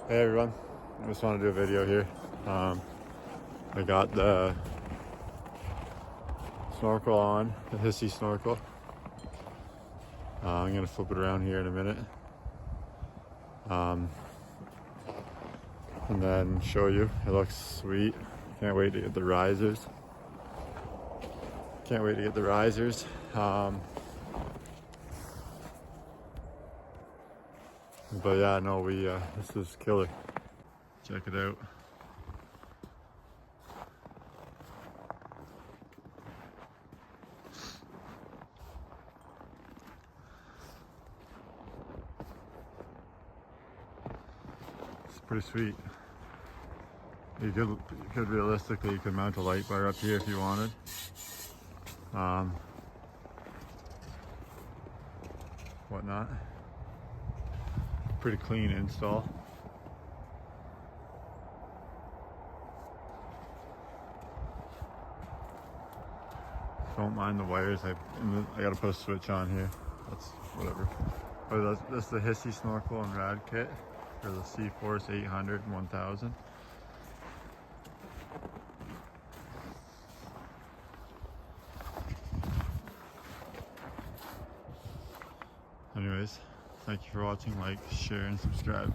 Hey everyone, I just want to do a video here. I got the snorkel on, the hiisi snorkel. I'm gonna flip it around here in a minute, and then show you. It looks sweet. Can't wait to get the risers. But yeah, no, this is killer. Check it out. It's pretty sweet. You could realistically, you could mount a light bar up here if you wanted. Whatnot. Pretty clean install. Don't mind the wires. I gotta put a switch on here. That's whatever. But that's the hiisi snorkel and rad kit for the C-Force 800 and 1000. Anyways, thank you for watching. Like, share, and subscribe.